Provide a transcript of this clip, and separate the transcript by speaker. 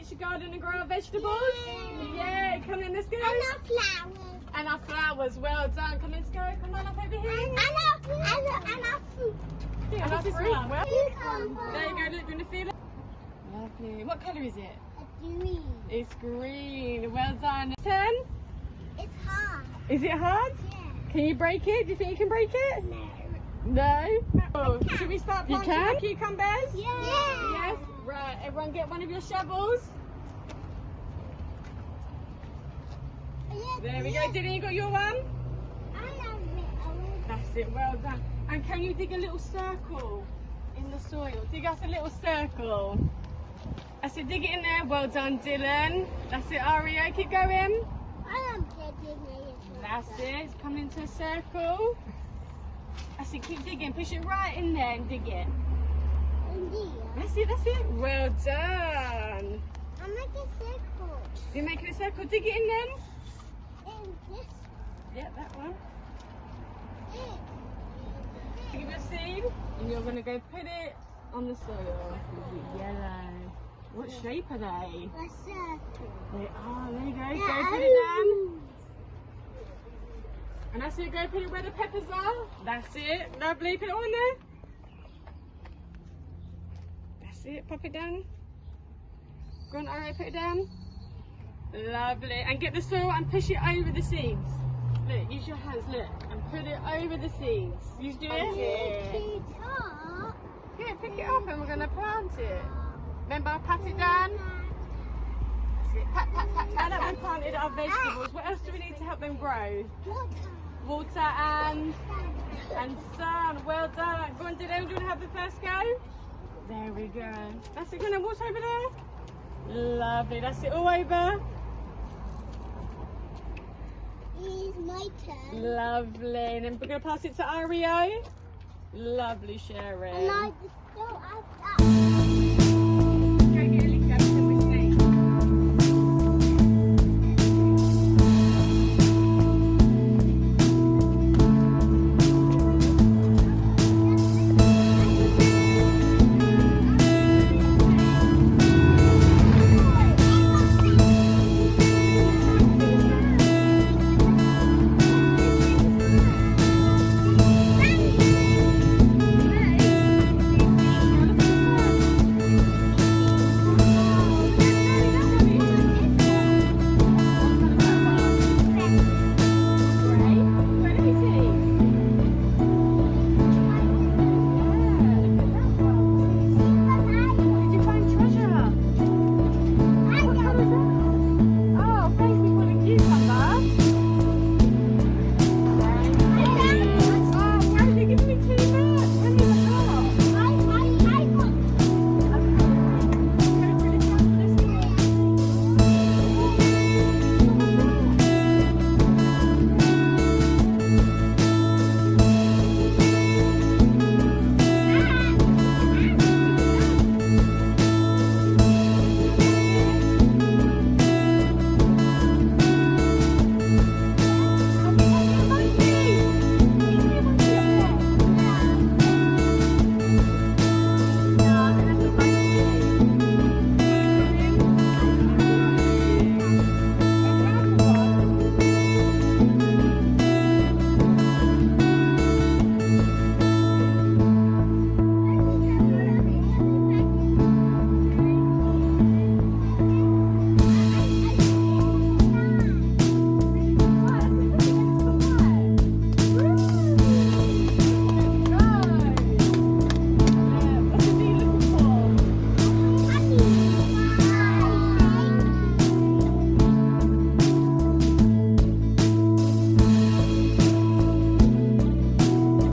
Speaker 1: finish your garden and grow our vegetables? Yeah, come in, let's go.
Speaker 2: And our flowers.
Speaker 1: And our flowers, well done. Come on, let's go. Come on up over here.
Speaker 2: And our fruit.
Speaker 1: And our fruit. Well,
Speaker 2: Cucumber.
Speaker 1: there you go, look, you want to feel it? Lovely. What colour is it?
Speaker 2: A green.
Speaker 1: It's green. Well done. 10.
Speaker 2: It's hard.
Speaker 1: Is it hard?
Speaker 2: Yeah.
Speaker 1: Can you break it? Do you think you can break it?
Speaker 2: No.
Speaker 1: No? Oh, should we start planting the cucumbers?
Speaker 2: Yeah.
Speaker 1: Yes? Right, everyone get one of your shovels. There we go. Dylan, you got your one?
Speaker 2: I love it.
Speaker 1: That's it, well done. And can you dig a little circle in the soil? Dig us a little circle. That's it, dig it in there. Well done, Dylan. That's it, Aria, keep going.
Speaker 2: I am digging it.
Speaker 1: That's it, come into a circle. That's it, keep digging. Push it right in there and dig it. That's it, that's it. Well done.
Speaker 2: I'm making a circle.
Speaker 1: You're making a circle, dig it in then.
Speaker 2: In this.
Speaker 1: Yeah, that one.
Speaker 2: In.
Speaker 1: Give it a seed, and you're going to go put it on the soil. Is it yellow? What shape are they?
Speaker 2: A circle.
Speaker 1: They are, there you go. Go put it down. And that's it, go put it where the peppers are. That's it, lovely. Put it all in there. That's it, pop it down. Go on, Aria, put it down. Lovely. And get the soil and push it over the seeds. Look, use your hands, look, and put it over the seeds. You do it? Yeah, pick it up and we're going to plant it. Remember, pat it down. That's it, pat, pat, pat, pat. Now that we've planted our vegetables, what else do we need to help them grow? Water and sun. Well done. Go on, Dylan, do you want to have the first go? There we go. That's it, go on, water over there. Lovely, that's it, all over.
Speaker 2: It's my turn.
Speaker 1: Lovely, and then we're going to pass it to Ario. Lovely, Sharon.
Speaker 2: And I just go outside.